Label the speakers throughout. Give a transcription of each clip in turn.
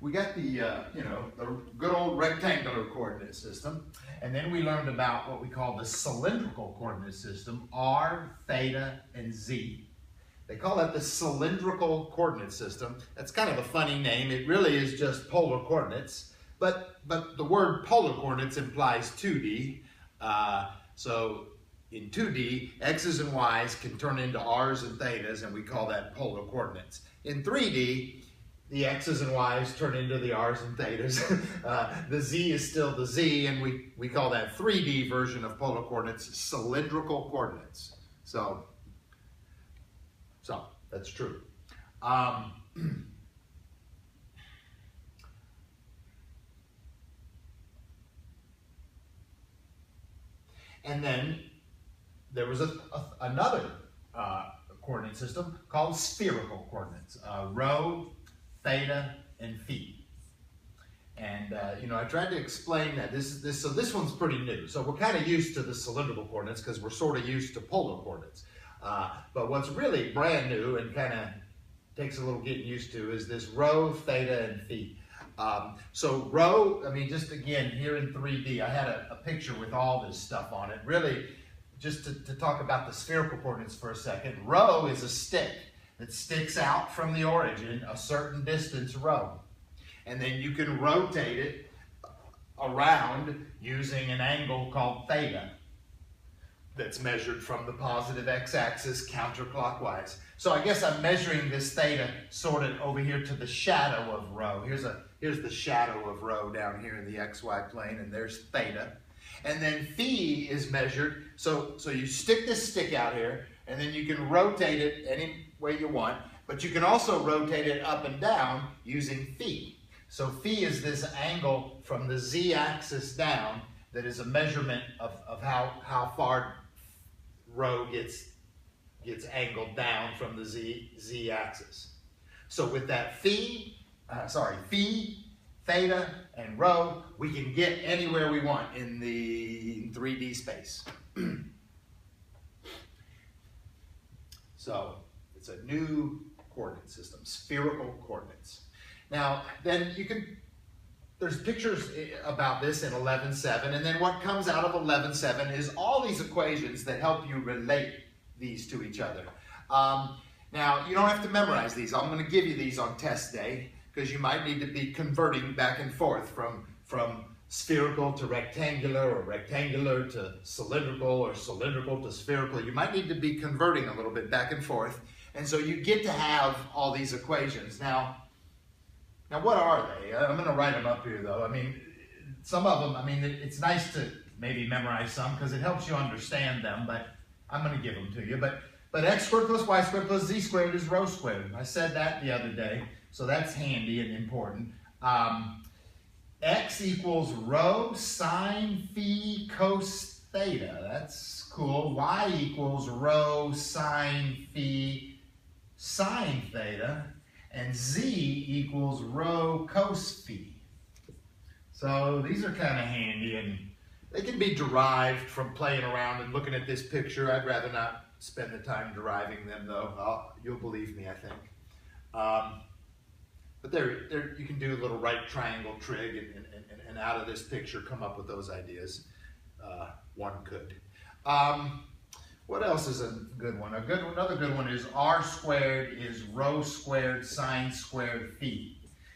Speaker 1: we got the, you know, the good old rectangular coordinate system, and then we learned about what we call the cylindrical coordinate system, R, theta, and z. They call that the cylindrical coordinate system. That's kind of a funny name. It really is just polar coordinates, but the word polar coordinates implies 2D. So in 2D, x's and y's can turn into r's and thetas, and we call that polar coordinates. In 3D, the x's and y's turn into the r's and thetas. The z is still the z, and we call that 3D version of polar coordinates cylindrical coordinates. So that's true. And then there was another coordinate system called spherical coordinates, rho, theta, and phi. And you know, I tried to explain that so this one's pretty new. So we're kind of used to the cylindrical coordinates because we're sort of used to polar coordinates. But what's really brand new and kind of takes a little getting used to is this rho, theta, and phi. So rho, I mean, just again, here in 3D, I had a picture with all this stuff on it. Really, just to talk about the spherical coordinates for a second, rho is a stick that sticks out from the origin a certain distance rho. And then you can rotate it around using an angle called theta that's measured from the positive x-axis counterclockwise. So I guess I'm measuring this theta sort of over here to the shadow of rho. Here's the shadow of rho down here in the xy plane, and there's theta. And then phi is measured, so you stick this stick out here, and then you can rotate it any way you want, but you can also rotate it up and down using phi. So phi is this angle from the z-axis down that is a measurement of how far rho gets angled down from the z-axis. So with that phi, theta, and rho, we can get anywhere we want in the 3D space. So it's a new coordinate system, spherical coordinates. Now, then there's pictures about this in 11.7, and then what comes out of 11.7 is all these equations that help you relate these to each other. Now, you don't have to memorize these. I'm going to give you these on test day, because you might need to be converting back and forth from spherical to rectangular, or rectangular to cylindrical, or cylindrical to spherical. You might need to be converting a little bit back and forth, and so you get to have all these equations. Now what are they? I'm going to write them up here, though. I mean, some of them, I mean, it's nice to maybe memorize some because it helps you understand them, but I'm going to give them to you. But x squared plus y squared plus z squared is rho squared. I said that the other day, so that's handy and important. X equals rho sine phi cos theta. That's cool. Y equals rho sine phi sine theta. And z equals rho cos phi. So these are kind of handy, and they can be derived from playing around and looking at this picture. I'd rather not spend the time deriving them, though. You'll believe me, I think. But you can do a little right triangle trig, and out of this picture come up with those ideas. One could. What else is a good one? Another good one is r squared is rho squared sine squared phi.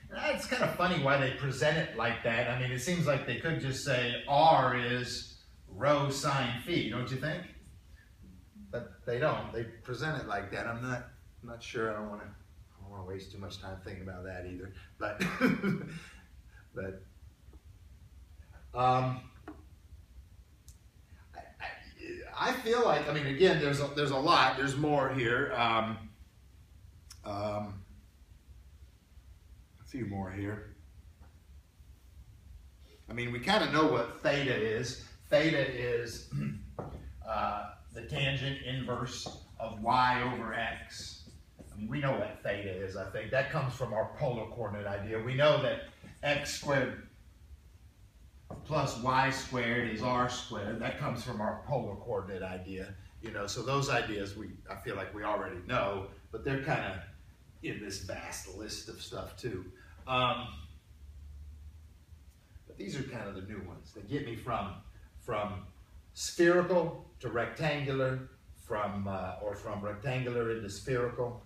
Speaker 1: It's kind of funny why they present it like that. I mean, it seems like they could just say r is rho sine phi, don't you think? But they don't. They present it like that. I'm not sure. I don't want to waste too much time thinking about that either. But I feel like, I mean, again, there's a lot. There's more here. A few more here. I mean, we kind of know what theta is. Theta is the tangent inverse of y over x. I mean, we know what theta is, I think. That comes from our polar coordinate idea. We know that x squared plus y squared is r squared. That comes from our polar coordinate idea. You know, so those ideas I feel like we already know, but they're kind of in this vast list of stuff too. But these are kind of the new ones. They get me from spherical to rectangular, from rectangular into spherical.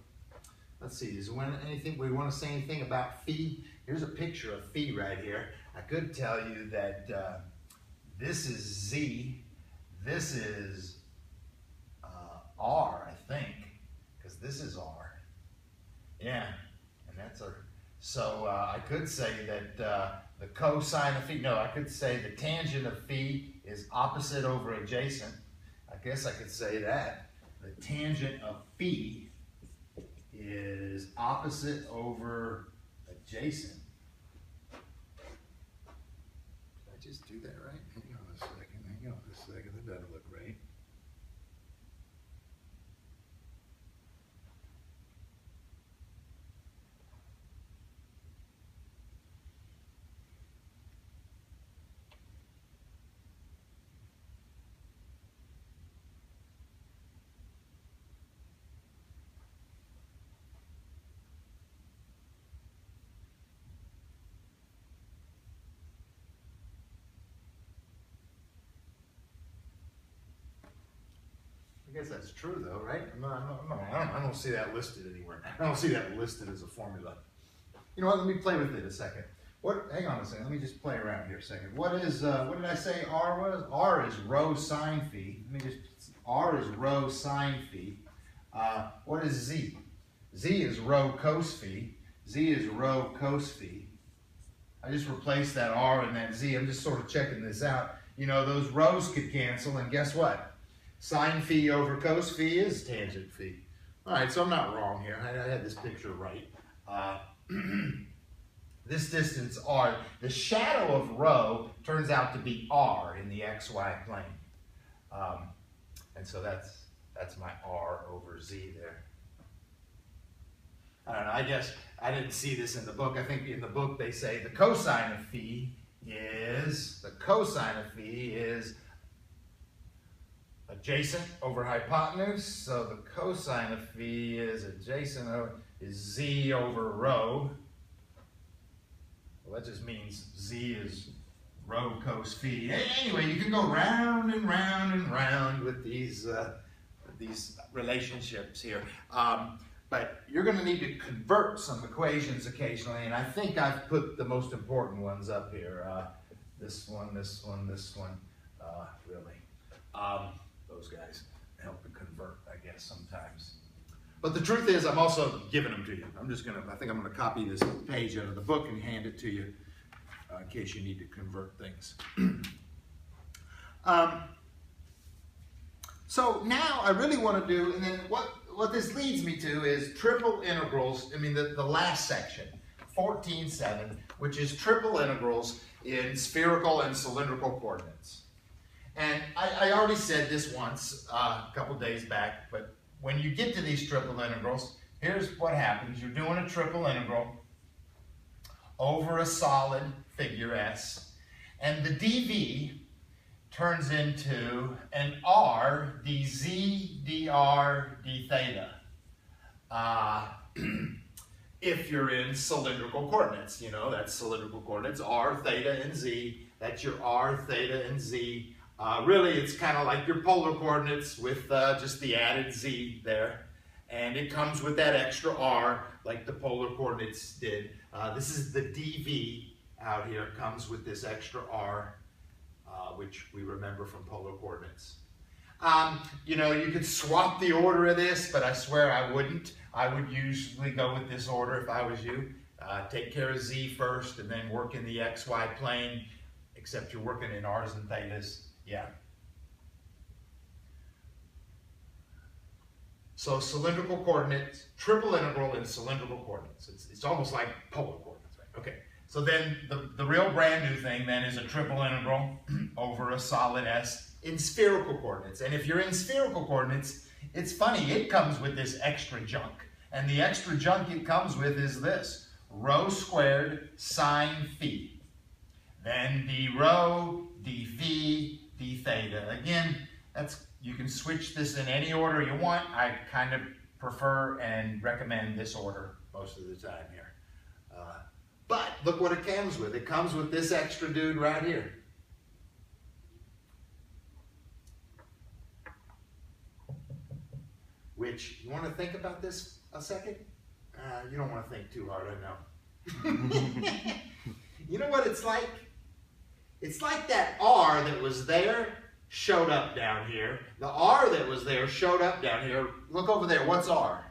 Speaker 1: Let's see, is there anything we want to say anything about phi? Here's a picture of phi right here. I could tell you that this is Z, this is R, I think, because this is R. Yeah, and that's a, so I could say that the cosine of phi, no, I could say the tangent of phi is opposite over adjacent. I guess I could say that. The tangent of phi is opposite over adjacent. Did I just do that right? Hang on a second, that doesn't look right. I guess that's true though, right? I don't see that listed anywhere. I don't see that listed as a formula. You know what, let me play with it a second. Hang on a second, let me just play around here a second. What did I say R was? R is rho sine phi. R is rho sine phi. What is Z? Z is rho cos phi. Z is rho cos phi. I just replaced that R and that Z. I'm just sort of checking this out. You know, those rho's could cancel, and guess what? Sine phi over cos phi is tangent phi. All right, so I'm not wrong here. I had this picture right. This distance R, the shadow of rho turns out to be R in the XY plane. And so that's my R over Z there. I don't know, I guess I didn't see this in the book. I think in the book they say the cosine of phi is adjacent over hypotenuse, so the cosine of phi is adjacent is Z over rho. Well, that just means Z is rho cos phi. Anyway, you can go round and round and round with these relationships here. But you're going to need to convert some equations occasionally, and I think I've put the most important ones up here. This one, really. Those guys help to convert, I guess, sometimes. But the truth is, I'm also giving them to you. I think I'm gonna copy this page out of the book and hand it to you in case you need to convert things. So now I really want to do, and then what this leads me to is triple integrals. I mean, the last section, 14.7, which is triple integrals in spherical and cylindrical coordinates. And I already said this once a couple days back, but when you get to these triple integrals, here's what happens. You're doing a triple integral over a solid figure S, and the dV turns into an R dz dr d theta. If you're in cylindrical coordinates, you know, that's cylindrical coordinates, R, theta, and Z. That's your R, theta, and Z. Really, it's kind of like your polar coordinates with just the added Z there. And it comes with that extra R, like the polar coordinates did. This is the dV out here. It comes with this extra R, which we remember from polar coordinates. You know, you could swap the order of this, but I swear I wouldn't. I would usually go with this order if I was you. Take care of Z first and then work in the XY plane, except you're working in R's and Thetas. Yeah. So cylindrical coordinates, triple integral in cylindrical coordinates. It's almost like polar coordinates, right? Okay. So then the real brand new thing then is a triple integral over a solid S in spherical coordinates. And if you're in spherical coordinates, it's funny, it comes with this extra junk. And the extra junk it comes with is this, rho squared sine phi. Then d rho, d phi, d theta. Again, you can switch this in any order you want. I kind of prefer and recommend this order most of the time here. But look what it comes with. It comes with this extra dude right here. Which, you want to think about this a second? You don't want to think too hard, I know. You know what it's like? It's like that R that was there showed up down here. The R that was there showed up down here. Look over there. What's R?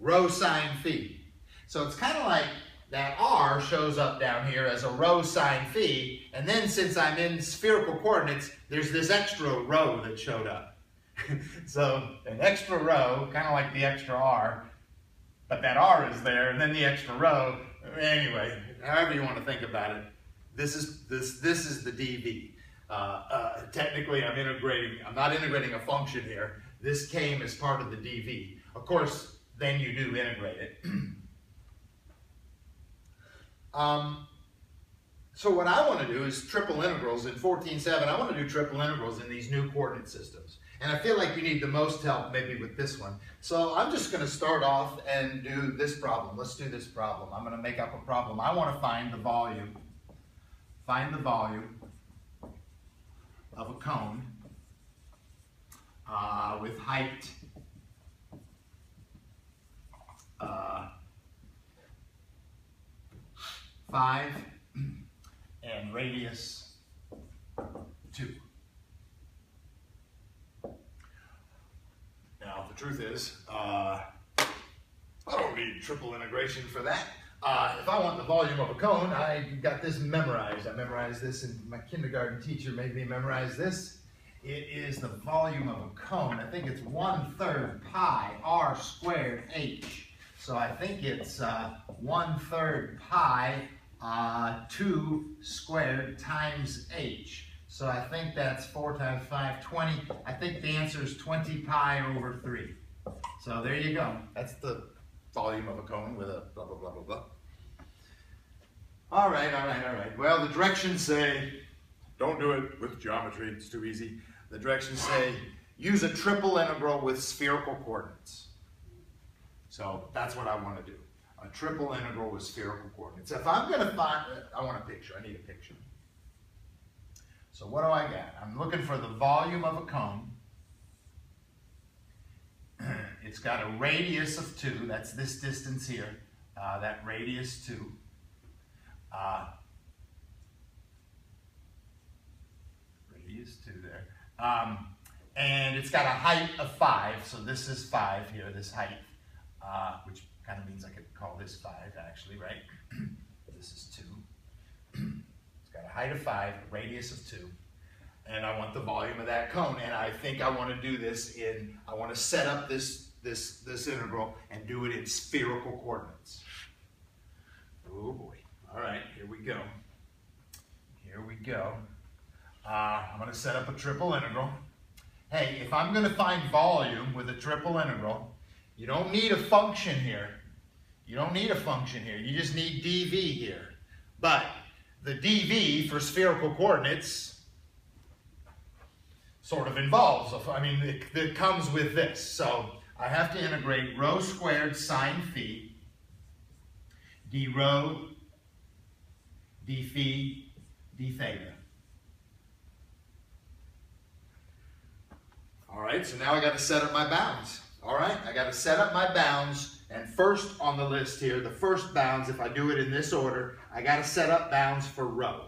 Speaker 1: Rho sine phi. So it's kind of like that R shows up down here as a rho sine phi, and then since I'm in spherical coordinates, there's this extra rho that showed up. So an extra rho, kind of like the extra R, but that R is there, and then the extra rho. Anyway, however you want to think about it, this is the dV. Technically, I'm not integrating a function here. This came as part of the dV. Of course, then you do integrate it. So what I want to do is triple integrals in 14.7. I want to do triple integrals in these new coordinate systems. And I feel like you need the most help maybe with this one. So I'm just going to start off and do this problem. Let's do this problem. I'm going to make up a problem. I want to find the volume. Find the volume of a cone with height 5 and radius 2. Now, the truth is, I don't need triple integration for that. If I want the volume of a cone, I got this memorized. I memorized this, and my kindergarten teacher made me memorize this. It is the volume of a cone. I think it's 1/3 pi r squared h. So I think it's 1/3 pi 2 squared times h. So I think that's 4 times 5, 20. I think the answer is 20 pi over 3. So there you go. That's the volume of a cone with a blah, blah, blah, blah, blah. All right. Well, the directions say, don't do it with geometry, it's too easy. The directions say, use a triple integral with spherical coordinates. So that's what I want to do. A triple integral with spherical coordinates. If I'm going to find, I want a picture. I need a picture. So what do I got? I'm looking for the volume of a cone. It's got a radius of 2. That's this distance here. That radius 2. Radius 2 there. And it's got a height of 5. So this is 5 here, this height. Which kind of means I could call this 5 actually, right? This is 2. It's got a height of 5, a radius of 2. And I want the volume of that cone. And I think I want to do this I want to set up this integral and do it in spherical coordinates. Oh boy. All right, here we go. Here we go. I'm going to set up a triple integral. Hey, if I'm going to find volume with a triple integral, you don't need a function here. You don't need a function here. You just need dV here. But the dV for spherical coordinates sort of involves, it comes with this. So I have to integrate rho squared sine phi, d rho, d phi, d theta. All right, so now I got to set up my bounds. All right, I got to set up my bounds, and first on the list here, the first bounds, if I do it in this order, I got to set up bounds for rho.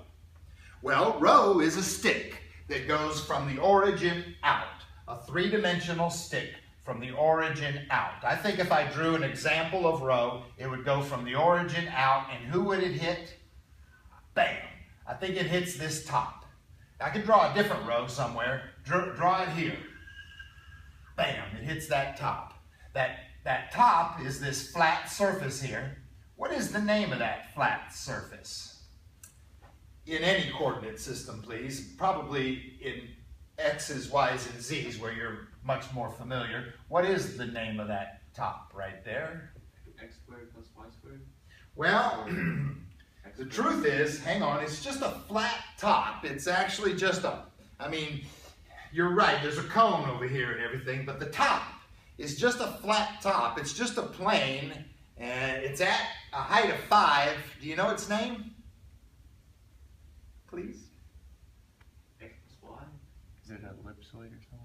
Speaker 1: Well, rho is a stick that goes from the origin out, a 3-dimensional stick from the origin out. I think if I drew an example of rho, it would go from the origin out, and who would it hit? Bam! I think it hits this top. I could draw a different rho somewhere. Draw it here. Bam! It hits that top. That top is this flat surface here. What is the name of that flat surface? In any coordinate system, please. Probably in X's, Y's, and Z's, where you're much more familiar. What is the name of that top right there?
Speaker 2: X squared plus Y squared?
Speaker 1: Well, the truth is, hang on, it's just a flat top. It's actually just you're right, there's a cone over here and everything, but the top is just a flat top. It's just a plane, and it's at a height of 5, do you know its name? Please?
Speaker 2: X plus Y.
Speaker 3: Is it an ellipsoid or something?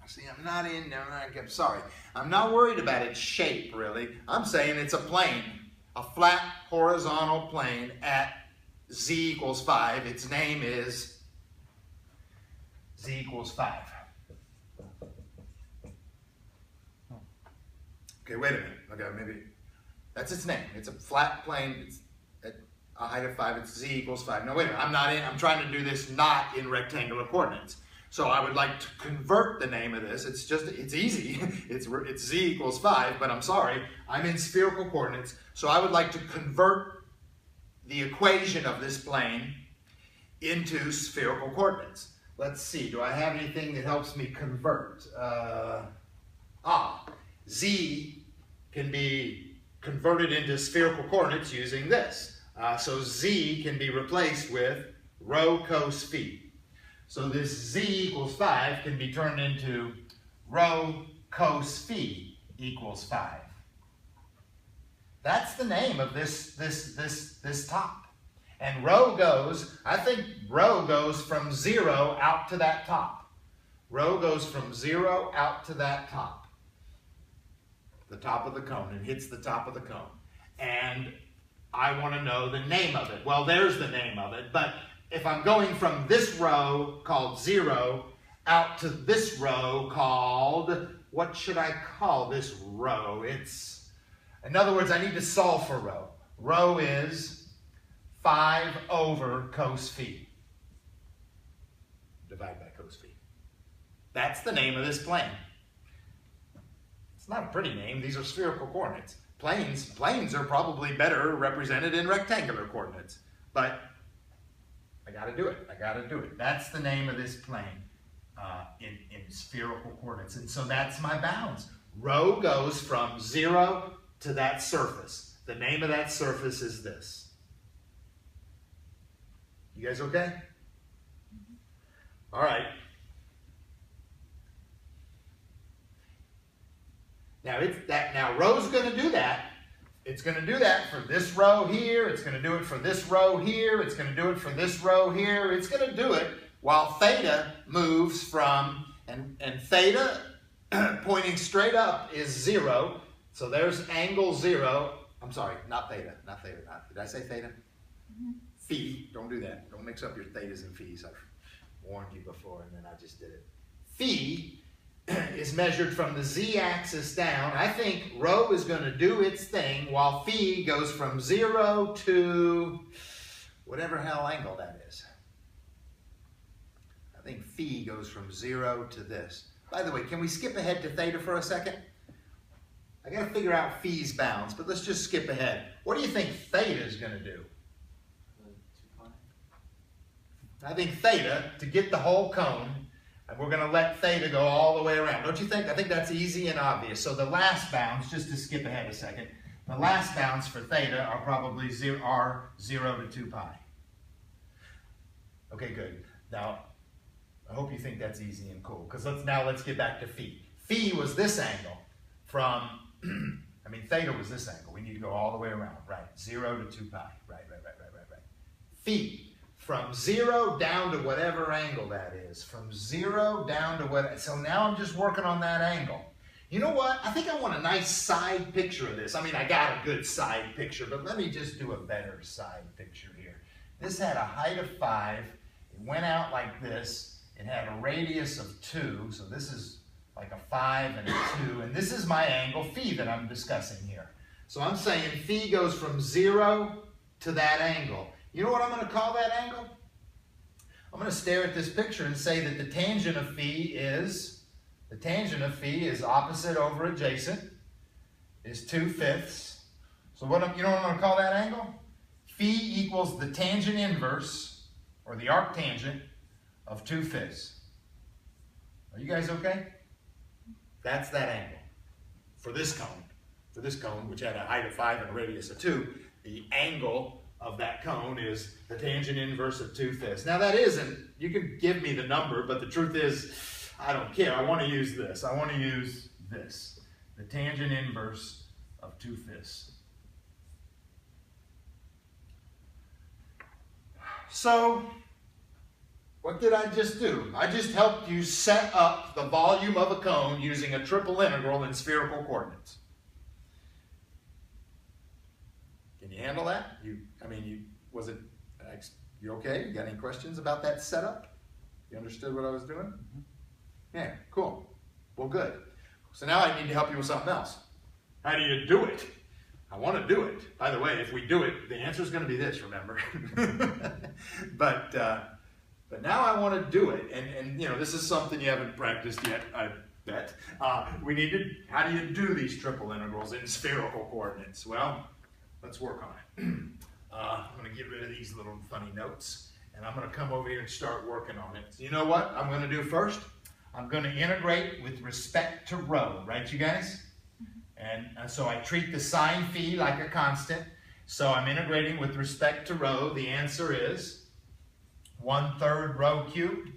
Speaker 1: See, I'm sorry. I'm not worried about its shape, really. I'm saying it's a plane, a flat horizontal plane at z equals 5. Its name is z equals 5. Okay, wait a minute. Okay, maybe that's its name. It's a flat plane. It's at a height of 5. It's z equals 5. No, wait a minute. I'm trying to do this not in rectangular coordinates. So I would like to convert the name of this. It's easy. It's z equals 5, but I'm sorry. I'm in spherical coordinates. So I would like to convert the equation of this plane into spherical coordinates. Let's see. Do I have anything that helps me convert? Z can be converted into spherical coordinates using this. So z can be replaced with rho cos phi. So this z equals 5 can be turned into rho cos phi equals 5. That's the name of this top. And rho goes, I think rho goes from 0 out to that top. Rho goes from 0 out to that top. The top of the cone, and hits the top of the cone. And I want to know the name of it. Well, there's the name of it, but if I'm going from this row called 0 out to this row called, what should I call this row? In other words, I need to solve for rho. Rho is 5 over cos phi. Divide by cos phi. That's the name of this plane. It's not a pretty name. These are spherical coordinates. Planes are probably better represented in rectangular coordinates. But I got to do it. That's the name of this plane in spherical coordinates. And so that's my bounds. Rho goes from 0 to that surface. The name of that surface is this. You guys okay? All right. Now rho's going to do that. It's going to do that for this row here. It's going to do it for this row here. It's going to do it for this row here. It's going to do it while theta moves from, and theta pointing straight up is 0. So there's angle 0. I'm sorry, not theta. Did I say theta? Phi. Don't do that. Don't mix up your thetas and phis. I've warned you before and then I just did it. Phi is measured from the z-axis down. I think rho is going to do its thing while phi goes from 0 to whatever hell angle that is. I think phi goes from 0 to this. By the way, can we skip ahead to theta for a second? I got to figure out phi's bounds, but let's just skip ahead. What do you think theta is going to do?
Speaker 2: 2 pi.
Speaker 1: I think theta, to get the whole cone, and we're going to let theta go all the way around. Don't you think? I think that's easy and obvious. So the last bounds, just to skip ahead a second, the last bounds for theta are probably 0 to 2 pi. Okay, good. Now, I hope you think that's easy and cool, because let's get back to phi. Phi was this angle from, theta was this angle. We need to go all the way around, right? 0 to 2 pi, right. Phi. From 0 down to whatever angle that is. From 0 down to what, so now I'm just working on that angle. You know what? I think I want a nice side picture of this. I got a good side picture, but let me just do a better side picture here. This had a height of 5. It went out like this. It had a radius of 2. So this is like a 5 and a 2. And this is my angle phi that I'm discussing here. So I'm saying phi goes from 0 to that angle. You know what I'm going to call that angle? I'm going to stare at this picture and say that the tangent of phi is opposite over adjacent, is 2/5. So you know what I'm going to call that angle? Phi equals the tangent inverse, or the arctangent, of 2/5. Are you guys okay? That's that angle. For this cone, which had a height of 5 and a radius of 2, the angle of that cone is the tangent inverse of 2/5. Now that isn't, you can give me the number, but the truth is, I don't care. I want to use this. I want to use this. The tangent inverse of 2/5. So, what did I just do? I just helped you set up the volume of a cone using a triple integral in spherical coordinates. Can you handle that? You okay? You got any questions about that setup? You understood what I was doing? Mm-hmm. Yeah, cool. Well, good. So now I need to help you with something else. How do you do it? I want to do it. By the way, if we do it, the answer is going to be this, remember? But now I want to do it, and you know, this is something you haven't practiced yet, I bet. How do you do these triple integrals in spherical coordinates? Well, let's work on it. I'm going to get rid of these little funny notes, and I'm going to come over here and start working on it. So you know what I'm going to do first? I'm going to integrate with respect to rho, right, you guys? And so I treat the sine phi like a constant. So I'm integrating with respect to rho. The answer is 1/3 rho cubed.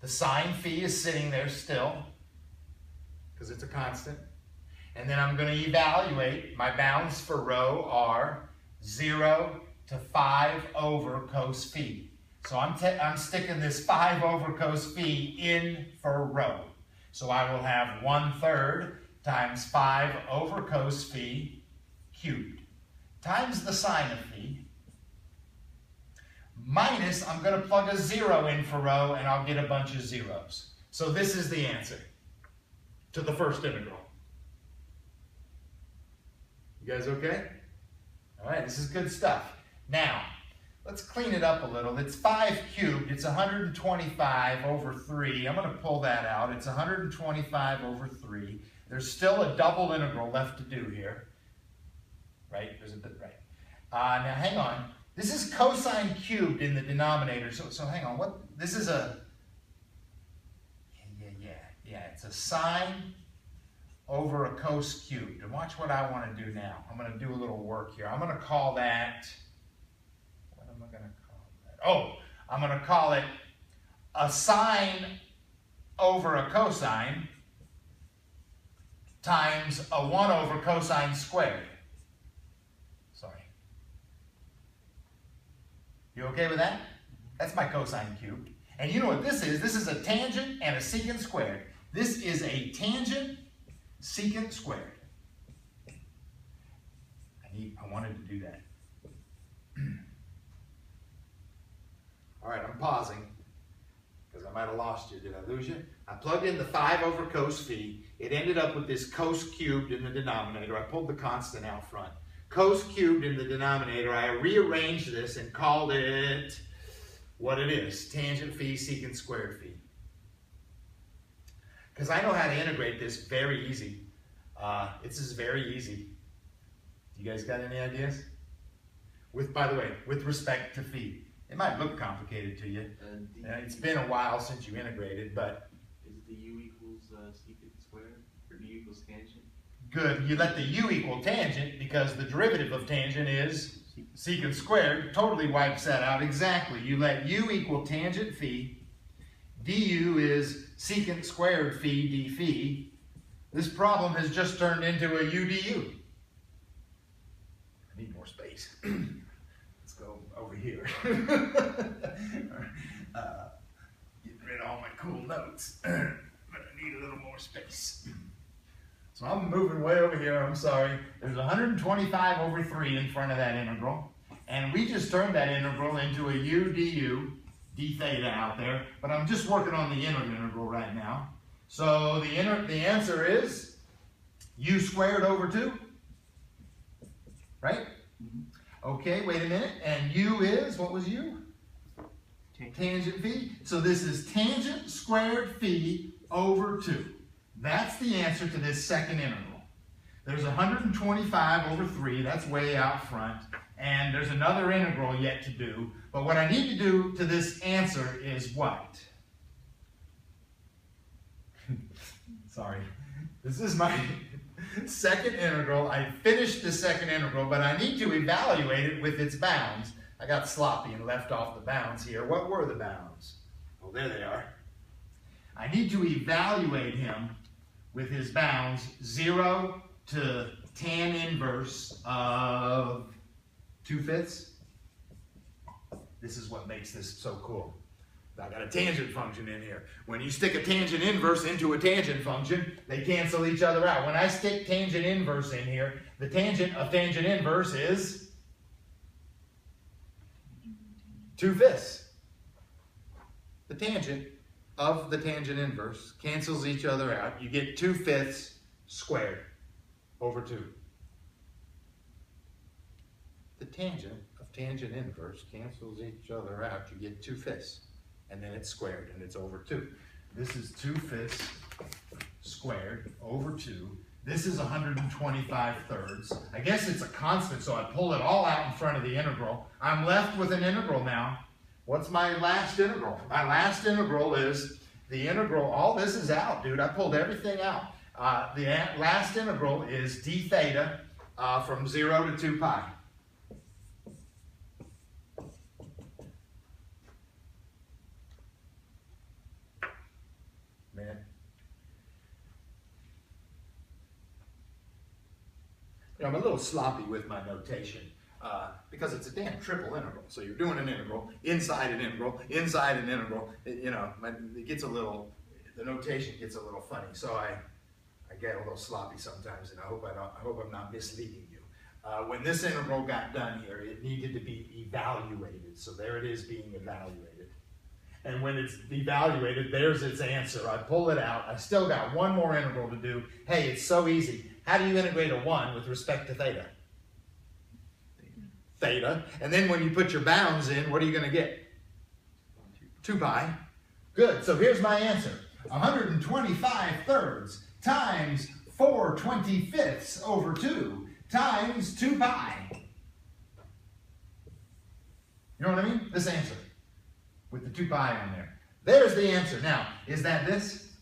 Speaker 1: The sine phi is sitting there still because it's a constant. And then I'm going to evaluate. My bounds for rho are 0 to 5 over cos phi. So I'm sticking this 5 over cos phi in for rho. So I will have 1/3 times 5 over cos phi cubed times the sine of phi minus, I'm going to plug a 0 in for rho and I'll get a bunch of zeros. So this is the answer to the first integral. You guys okay? All right, this is good stuff. Now, let's clean it up a little. It's 5 cubed. It's 125 over 3. I'm going to pull that out. It's 125 over 3. There's still a double integral left to do here. Right? There's a bit, right. Now, hang on. This is cosine cubed in the denominator. So hang on. What? This is a... Yeah. It's a sine over a cos cubed. And watch what I want to do now. I'm going to do a little work here. I'm going to call that... What am I going to call that? Oh, I'm going to call it a sine over a cosine times a 1 over cosine squared. Sorry. You okay with that? That's my cosine cubed. And you know what this is? This is a tangent and a secant squared. This is a tangent secant squared. I wanted to do that. All right, I'm pausing because I might have lost you. Did I lose you? I plugged in the 5 over cos phi. It ended up with this cos cubed in the denominator. I pulled the constant out front. Cos cubed in the denominator. I rearranged this and called it what it is. Tangent phi secant squared phi. Because I know how to integrate this very easy. This is very easy. You guys got any ideas? By the way, with respect to phi. It might look complicated to you. It's been a while since you integrated, but...
Speaker 2: Is the u equals secant squared? Or the u equals tangent?
Speaker 1: Good. You let the u equal tangent because the derivative of tangent is secant squared. Totally wipes that out. Exactly. You let u equal tangent phi. Du is secant squared phi d phi. This problem has just turned into a u du. I need more space. Let's go over here. Getting rid of all my cool notes. But I need a little more space. So I'm moving way over here. I'm sorry. There's 125 over 3 in front of that integral. And we just turned that integral into a u du, d theta out there. But I'm just working on the inner integral right now. So the answer is u squared over 2. Right? Okay, wait a minute. And u is, what was u? Tangent phi. So this is tangent squared phi over 2. That's the answer to this second integral. There's 125 over 3. That's way out front. And there's another integral yet to do. But what I need to do to this answer is what? Sorry. This is my second integral. I finished the second integral, but I need to evaluate it with its bounds. I got sloppy and left off the bounds here. What were the bounds? Oh, there they are. I need to evaluate him with his bounds 0 to tan inverse of 2/5. This is what makes this so cool. I got a tangent function in here. When you stick a tangent inverse into a tangent function, they cancel each other out. When I stick tangent inverse in here, the tangent of tangent inverse is 2/5. The tangent of the tangent inverse cancels each other out. You get 2/5 squared over 2. The tangent of tangent inverse cancels each other out. You get 2/5. And then it's squared, and it's over 2. This is 2/5 squared over 2. This is 125/3. I guess it's a constant, so I pull it all out in front of the integral. I'm left with an integral now. What's my last integral? My last integral is the integral. All this is out, dude. I pulled everything out. The last integral is d theta from 0 to 2 pi. Man. You know, I'm a little sloppy with my notation because it's a damn triple integral. So you're doing an integral, inside an integral, inside an integral. You know, it gets a little, the notation gets a little funny. So I get a little sloppy sometimes, and I hope I'm not misleading you. When this integral got done here, it needed to be evaluated. So there it is being evaluated. And when it's evaluated, there's its answer. I pull it out. I still got one more integral to do. Hey, it's so easy. How do you integrate a 1 with respect to theta? Theta. And then when you put your bounds in, what are you going to get? 2 pi. Good. So here's my answer. 125/3 times 4/25 over 2 times 2 pi. You know what I mean? This answer. With the 2 pi on there. There's the answer. Now, is that this?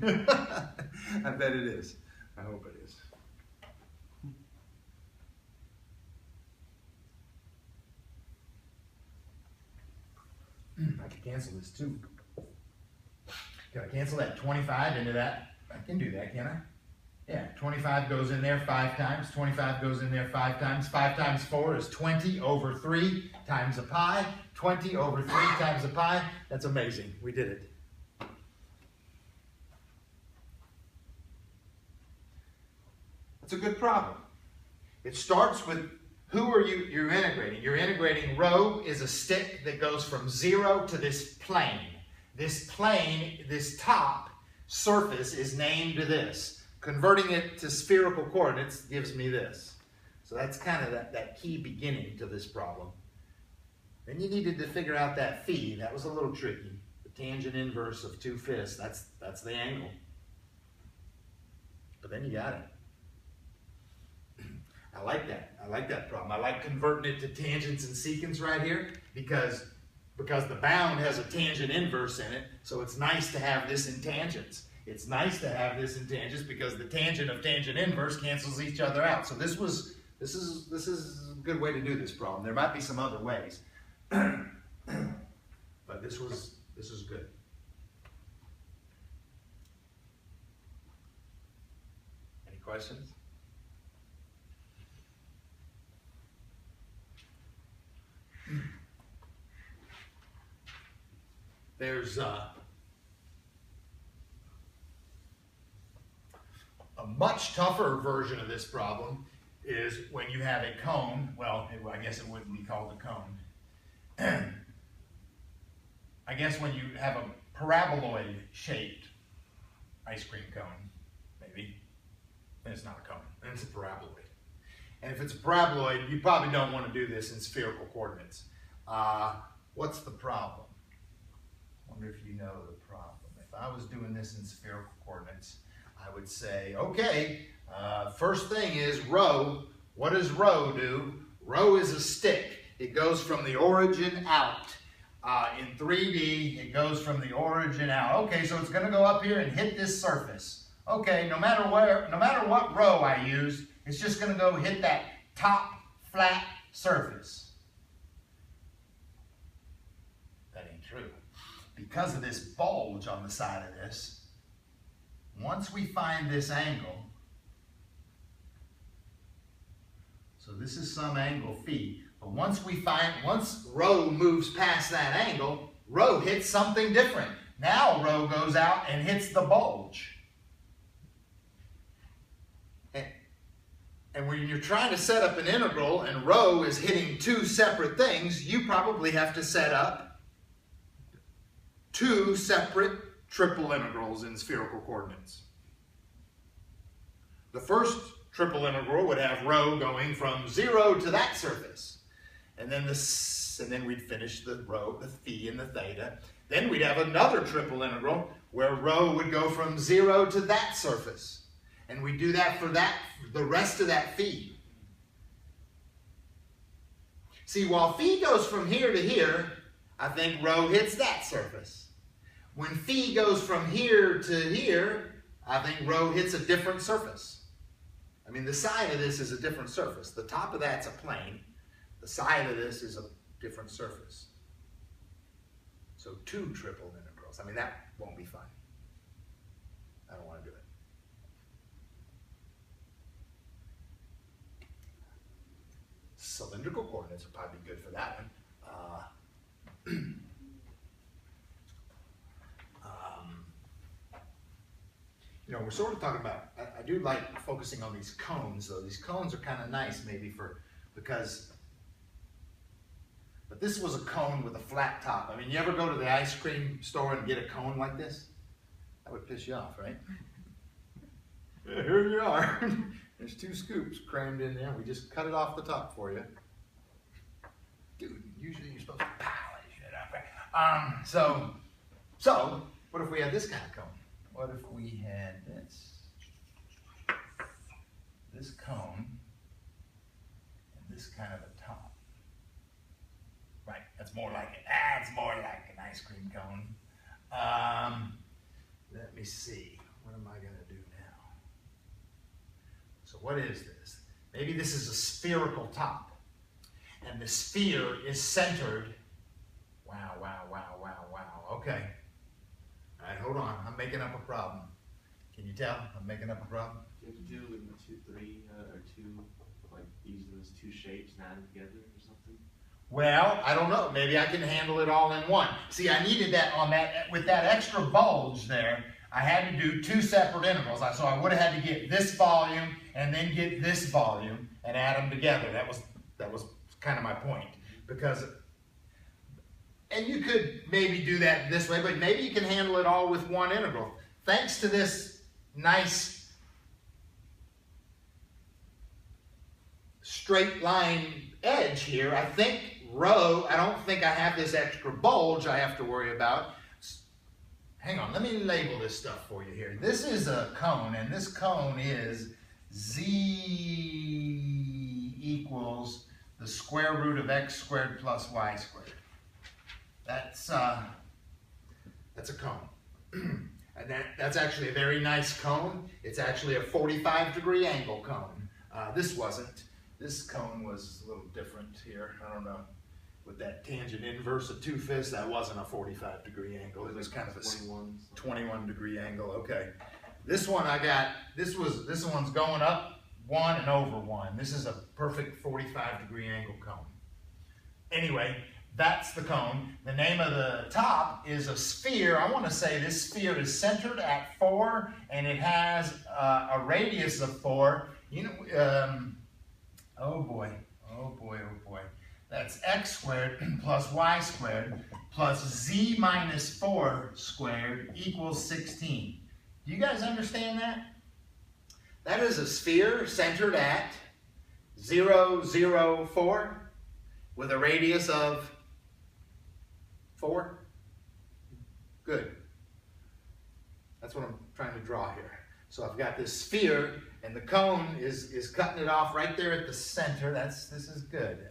Speaker 1: I bet it is. I hope it is. I can cancel this too. Can I cancel that 25 into that? I can do that, can I? Yeah, 25 goes in there 5 times. 25 goes in there 5 times. 5 times 4 is 20 over 3 times a pi. 20 over 3 times a pi. That's amazing. We did it. It's a good problem. It starts with who are you're integrating. You're integrating rho is a stick that goes from 0 to this plane. This plane, this top surface is named this. Converting it to spherical coordinates gives me this. So that's kind of that key beginning to this problem. Then you needed to figure out that phi. That was a little tricky. The tangent inverse of 2/5, that's the angle. But then you got it. I like that. I like that problem. I like converting it to tangents and secants right here because the bound has a tangent inverse in it, so it's nice to have this in tangents. It's nice to have this in tangents because the tangent of tangent inverse cancels each other out. So this is a good way to do this problem. There might be some other ways. But this was good. Any questions? There's a much tougher version of this problem is when you have a cone. Well, I guess it wouldn't be called a cone. I guess when you have a paraboloid-shaped ice cream cone, maybe, then it's not a cone, then it's a paraboloid. And if it's a paraboloid, you probably don't want to do this in spherical coordinates. What's the problem? I wonder if you know the problem. If I was doing this in spherical coordinates, I would say, okay, first thing is rho. What does rho do? Rho is a stick. It goes from the origin out. In 3D, it goes from the origin out. Okay, so it's going to go up here and hit this surface. Okay, no matter what rho I use, it's just going to go hit that top flat surface. That ain't true. Because of this bulge on the side of this, once we find this angle, So this is some angle phi. But once rho moves past that angle, rho hits something different. Now rho goes out and hits the bulge. And when you're trying to set up an integral and rho is hitting two separate things, you probably have to set up two separate triple integrals in spherical coordinates. The first triple integral would have rho going from 0 to that surface. And then we'd finish the rho, the phi, and the theta. Then we'd have another triple integral where rho would go from 0 to that surface. And we do that for the rest of that phi. See, while phi goes from here to here, I think rho hits that surface. When phi goes from here to here, I think rho hits a different surface. I mean, the side of this is a different surface. The top of that's a plane. The side of this is a different surface. So two triple integrals. I mean, that won't be fun. I don't want to do it. Cylindrical coordinates would probably be good for that one. You know, we're sort of talking about, I do like focusing on these cones, though. These cones are kind of nice maybe but this was a cone with a flat top. I mean, you ever go to the ice cream store and get a cone like this? That would piss you off, right? Yeah, here you are. There's two scoops crammed in there. We just cut it off the top for you. Dude, usually you're supposed to polish it up. So, what if we had this kind of cone? What if we had this cone, and this kind of a top? Right, that's more like it. That's more like an ice cream cone. Let me see. What am I going to do now? So what is this? Maybe this is a spherical top. And the sphere is centered. Wow. Okay. All right, hold on. I'm making up a problem. Can you tell? I'm making up a problem.
Speaker 2: You have to do like use those two shapes and add them together or something?
Speaker 1: Well, I don't know. Maybe I can handle it all in one. See, I needed that with that extra bulge there. I had to do two separate integrals. So I would have had to get this volume and then get this volume and add them together. That was kind of my point. And you could maybe do that this way, but maybe you can handle it all with one integral. Thanks to this nice straight line edge here, I think rho, I don't think I have this extra bulge I have to worry about. Hang on, let me label this stuff for you here. This is a cone, and this cone is z equals the square root of x squared plus y squared. That's a cone. And that's actually a very nice cone. It's actually a 45-degree angle cone. This wasn't. This cone was a little different here. I don't know. With that tangent inverse of 2/5, that wasn't a 45-degree angle. It was kind of a 21-degree angle. Okay. This one this one's going up 1 and over 1. This is a perfect 45-degree angle cone. Anyway, that's the cone. The name of the top is a sphere. I want to say this sphere is centered at 4, and it has a radius of 4. You know, oh boy. That's x squared plus y squared plus z minus 4 squared equals 16. Do you guys understand that? That is a sphere centered at 0, 0, 4 with a radius of 4. Good. That's what I'm trying to draw here. So I've got this sphere, and the cone is cutting it off right there at the center. This is good.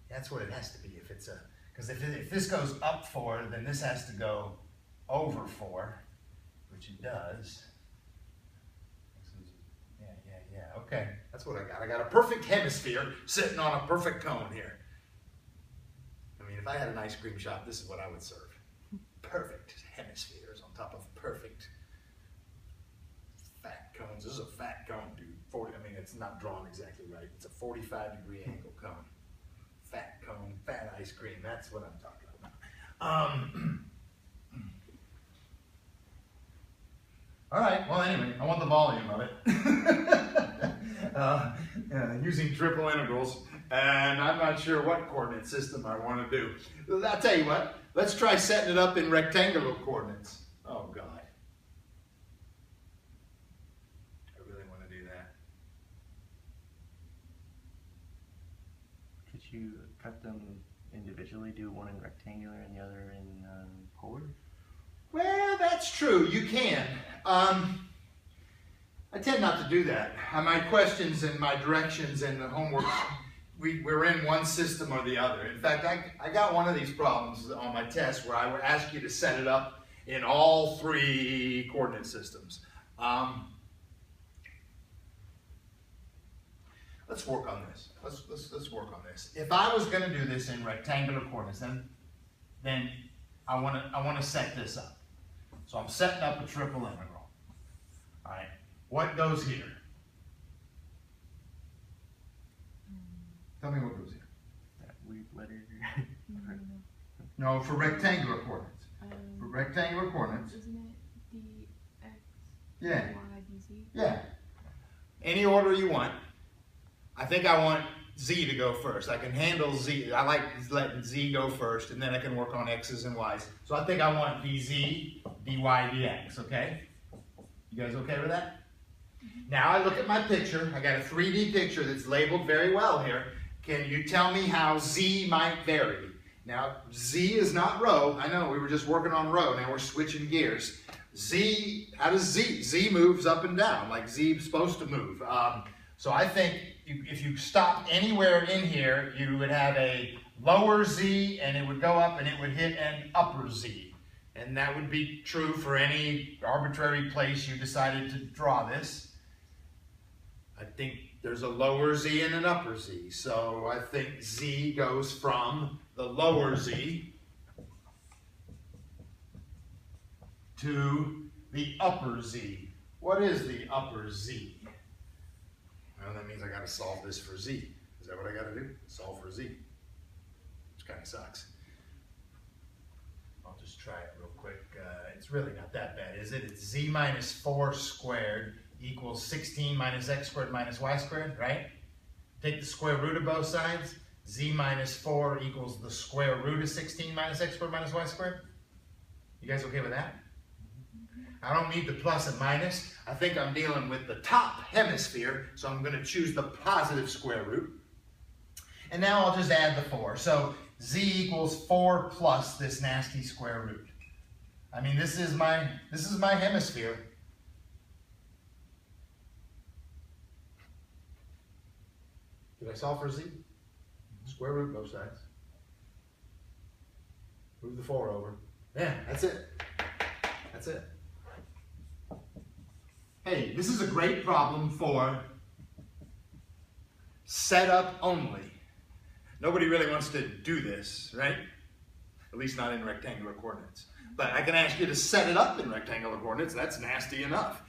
Speaker 1: That's what it has to be if it's because if this goes up 4, then this has to go over 4, which it does. Yeah. Okay, that's what I got. I got a perfect hemisphere sitting on a perfect cone here. I mean, if I had an ice cream shop, this is what I would serve. Perfect hemispheres on top of perfect fat cones. cones. This is a fat cone, dude. 40, I mean, it's not drawn exactly right. It's a 45-degree angle cone. Fat cone, fat ice cream. That's what I'm talking about. All right, well, anyway, I want the volume of it. Using triple integrals, and I'm not sure what coordinate system I want to do. I'll tell you what, let's try setting it up in rectangular coordinates. Oh, God. I really want to do that.
Speaker 3: Could you cut them individually, do one in rectangular and the other in polar?
Speaker 1: Well, that's true. You can. I tend not to do that. My questions and my directions and the homework, we're in one system or the other. In fact, I got one of these problems on my test where I would ask you to set it up in all 3 coordinate systems. Let's work on this. Let's work on this. If I was going to do this in rectangular coordinates, then I want to set this up. So I'm setting up a triple integral. All right. What goes here? Tell me what goes here.
Speaker 3: That weird letter.
Speaker 1: No, for rectangular coordinates. For rectangular coordinates.
Speaker 4: Isn't it dx,
Speaker 1: Yeah.
Speaker 4: y, dz?
Speaker 1: Yeah. Any order you want. I think I want z to go first. I can handle z. I like letting z go first, and then I can work on x's and y's. So I think I want dz, dy, dx, okay? You guys okay with that? Now I look at my picture. I got a 3D picture that's labeled very well here. Can you tell me how z might vary? Now, z is not rho. I know, we were just working on rho. Now we're switching gears. Z, how does z? Z moves up and down like z is supposed to move. So I think if you stopped anywhere in here, you would have a lower z and it would go up and it would hit an upper z. And that would be true for any arbitrary place you decided to draw this. I think there's a lower z and an upper z. So I think z goes from the lower z to the upper z. What is the upper z? Well, that means I got to solve this for z. Is that what I got to do? Solve for z. Which kind of sucks. I'll just try it real quick. It's really not that bad, is it? It's z minus 4 squared equals 16 minus x squared minus y squared, right? Take the square root of both sides. Z minus 4 equals the square root of 16 minus x squared minus y squared. You guys okay with that? I don't need the plus and minus. I think I'm dealing with the top hemisphere, so I'm going to choose the positive square root. And now I'll just add the 4. So z equals 4 plus this nasty square root. I mean, this is my hemisphere. Did I solve for z? Square root both sides. Move the 4 over. Yeah, that's it. That's it. Hey, this is a great problem for setup only. Nobody really wants to do this, right? At least not in rectangular coordinates. But I can ask you to set it up in rectangular coordinates. That's nasty enough.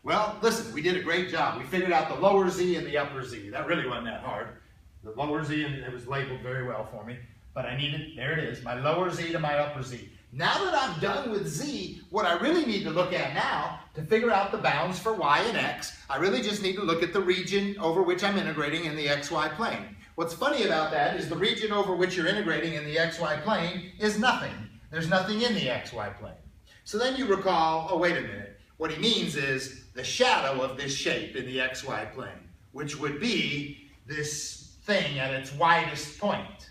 Speaker 1: Well, listen, we did a great job. We figured out the lower z and the upper z. That really wasn't that hard. The lower z, and it was labeled very well for me. But I needed, there it is, my lower z to my upper z. Now that I'm done with z, what I really need to look at now to figure out the bounds for y and x, I really just need to look at the region over which I'm integrating in the xy plane. What's funny about that is the region over which you're integrating in the xy plane is nothing. There's nothing in the xy plane. So then you recall, oh, wait a minute. What he means is the shadow of this shape in the xy plane, which would be this thing at its widest point.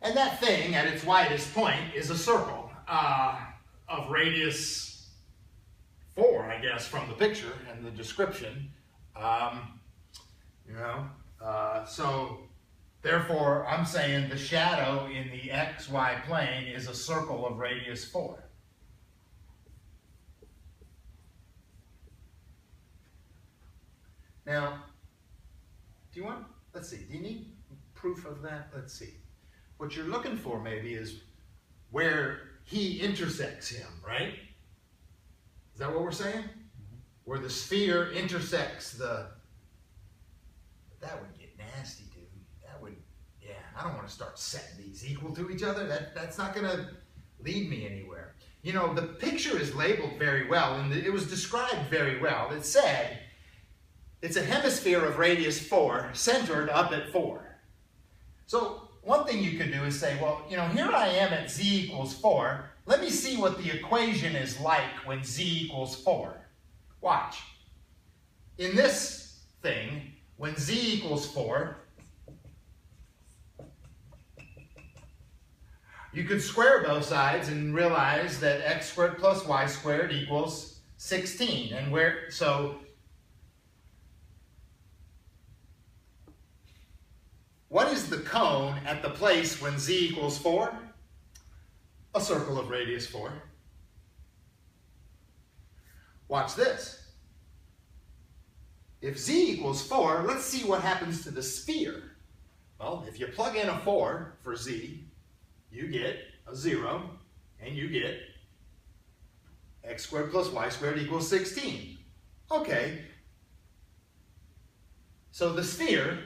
Speaker 1: And that thing at its widest point is a circle of radius 4, I guess, from the picture and the description. So therefore, I'm saying the shadow in the xy plane is a circle of radius 4. Now, do you want, let's see, do you need proof of that? Let's see. What you're looking for maybe is where he intersects him, right? Is that what we're saying? Where the sphere intersects the... That would get nasty, dude. That would... Yeah, I don't want to start setting these equal to each other. That's not going to lead me anywhere. You know, the picture is labeled very well, and it was described very well. It said, it's a hemisphere of radius 4, centered up at 4. So one thing you could do is say, well, you know, here I am at z equals 4. Let me see what the equation is like when z equals 4. Watch. In this thing, when z equals 4, you could square both sides and realize that x squared plus y squared equals 16. And what is the cone at the place when z equals 4? A circle of radius 4. Watch this. If z equals 4, let's see what happens to the sphere. Well, if you plug in a 4 for z, you get a 0, and you get x squared plus y squared equals 16. Okay. So the sphere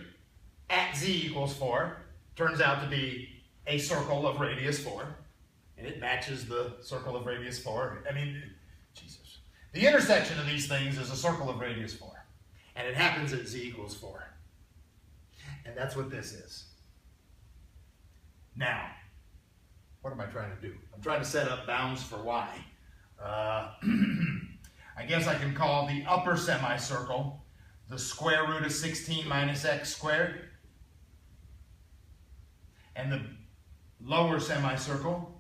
Speaker 1: at z equals 4 turns out to be a circle of radius 4. And it matches the circle of radius 4. I mean, Jesus. The intersection of these things is a circle of radius 4. And it happens at z equals 4. And that's what this is. Now, what am I trying to do? I'm trying to set up bounds for y. I guess I can call the upper semicircle the square root of 16 minus x squared. And the lower semicircle,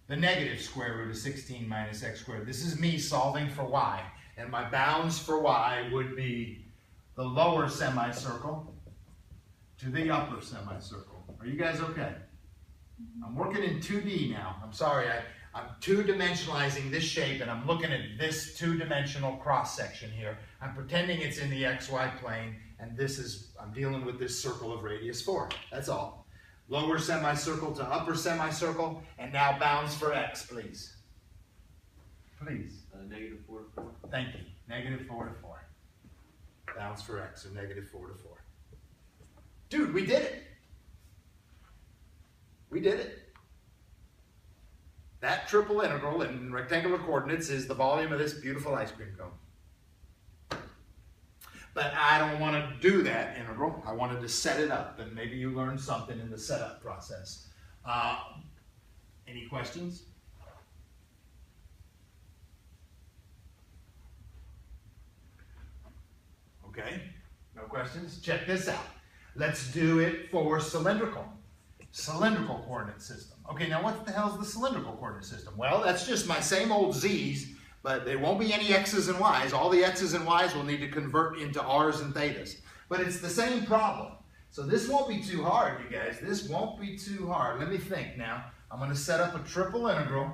Speaker 1: the negative square root of 16 minus x squared. This is me solving for y. And my bounds for y would be the lower semicircle to the upper semicircle. Are you guys okay? I'm working in 2D now. I'm sorry, I'm two-dimensionalizing this shape and I'm looking at this two-dimensional cross-section here. I'm pretending it's in the xy plane and I'm dealing with this circle of radius 4. That's all. Lower semicircle to upper semicircle, and now bounds for x, please. Please.
Speaker 2: Negative 4 to 4.
Speaker 1: Thank you. Negative 4 to 4. Bounds for x, or negative 4 to 4. Dude, we did it. We did it. That triple integral in rectangular coordinates is the volume of this beautiful ice cream cone. But I don't want to do that integral. I wanted to set it up, and maybe you learned something in the setup process. Any questions? Okay, no questions? Check this out. Let's do it for cylindrical. Cylindrical coordinate system. Okay, now what the hell is the cylindrical coordinate system? Well, that's just my same old z's, but there won't be any x's and y's. All the x's and y's will need to convert into r's and thetas. But it's the same problem. So this won't be too hard, you guys. This won't be too hard. Let me think now. I'm going to set up a triple integral.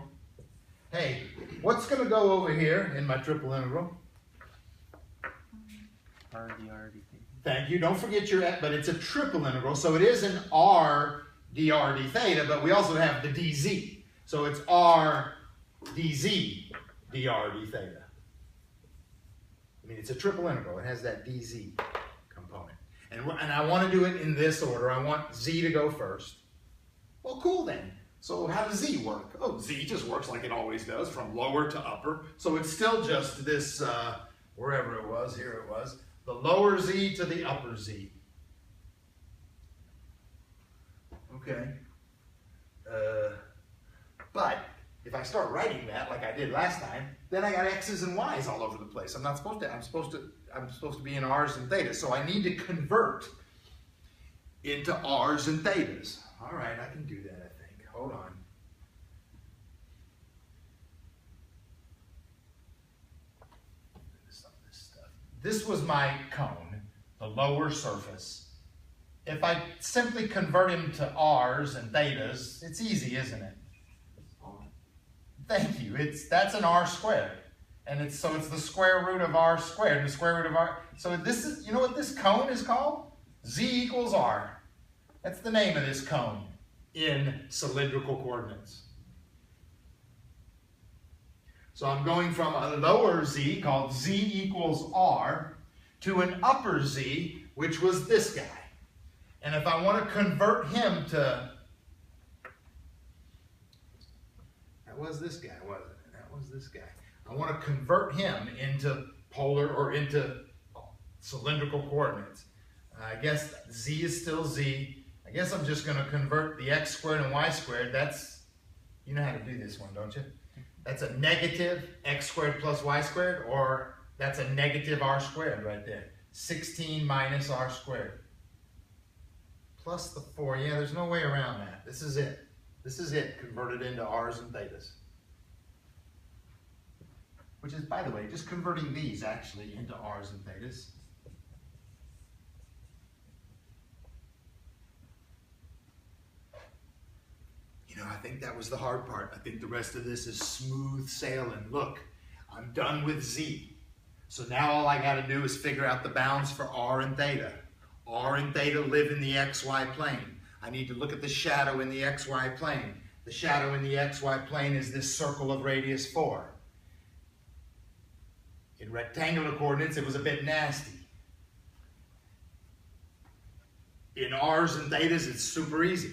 Speaker 1: Hey, what's going to go over here in my triple integral?
Speaker 3: R dr d theta.
Speaker 1: Thank you. Don't forget your, but it's a triple integral, so it is an r dr d theta, but we also have the dz. So it's r dz dr d theta. I mean, it's a triple integral. It has that dz component. And I want to do it in this order. I want z to go first. Well, cool then. So how does z work? Oh, z just works like it always does, from lower to upper. So it's still just this, wherever it was, here it was, the lower z to the upper z. Okay. But if I start writing that like I did last time, then I got x's and y's all over the place. I'm not supposed to. I'm supposed to be in r's and thetas. So I need to convert into r's and thetas. All right, I can do that, I think. Hold on. This was my cone, the lower surface. If I simply convert him to r's and thetas, it's easy, isn't it? Thank you. That's an r squared. And it's the square root of r squared, and the square root of r. So this is, you know what this cone is called? Z equals r. That's the name of this cone in cylindrical coordinates. So I'm going from a lower z, called z equals r, to an upper z, which was this guy. And if I want to convert him to... That was this guy, wasn't it? That was this guy. I want to convert him into polar or into cylindrical coordinates. I guess z is still z. I guess I'm just going to convert the x squared and y squared. That's, you know how to do this one, don't you? That's a negative x squared plus y squared, or that's a negative r squared right there. 16 minus r squared. Plus the 4. Yeah, there's no way around that. This is it. This is it converted into r's and thetas. Which is, by the way, just converting these actually into r's and thetas. You know, I think that was the hard part. I think the rest of this is smooth sailing. Look, I'm done with z. So now all I got to do is figure out the bounds for r and theta. R and theta live in the xy plane. I need to look at the shadow in the xy plane. The shadow in the xy plane is this circle of radius 4. In rectangular coordinates, it was a bit nasty. In r's and thetas, it's super easy.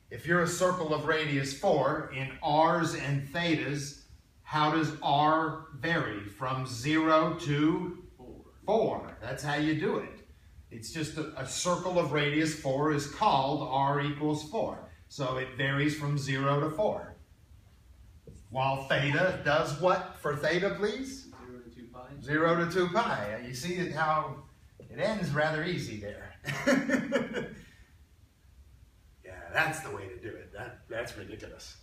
Speaker 1: If you're a circle of radius 4, in r's and thetas, how does r vary? From 0 to 4. That's how you do it. It's just a circle of radius 4 is called r equals 4. So it varies from 0 to 4. While theta does what for theta, please?
Speaker 2: 0 to 2 pi.
Speaker 1: 0 to 2 pi. You see how it ends rather easy there. Yeah, that's the way to do it. That's ridiculous.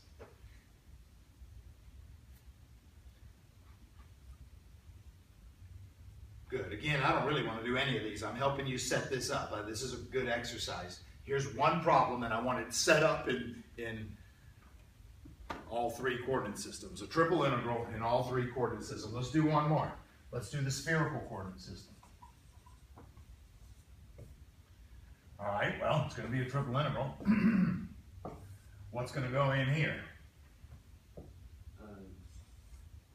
Speaker 1: Good. Again, I don't really want to do any of these. I'm helping you set this up. This is a good exercise. Here's one problem, and I want it set up in all 3 coordinate systems. A triple integral in all 3 coordinate systems. Let's do one more. Let's do the spherical coordinate system. All right, well, it's going to be a triple integral. What's going to go in here?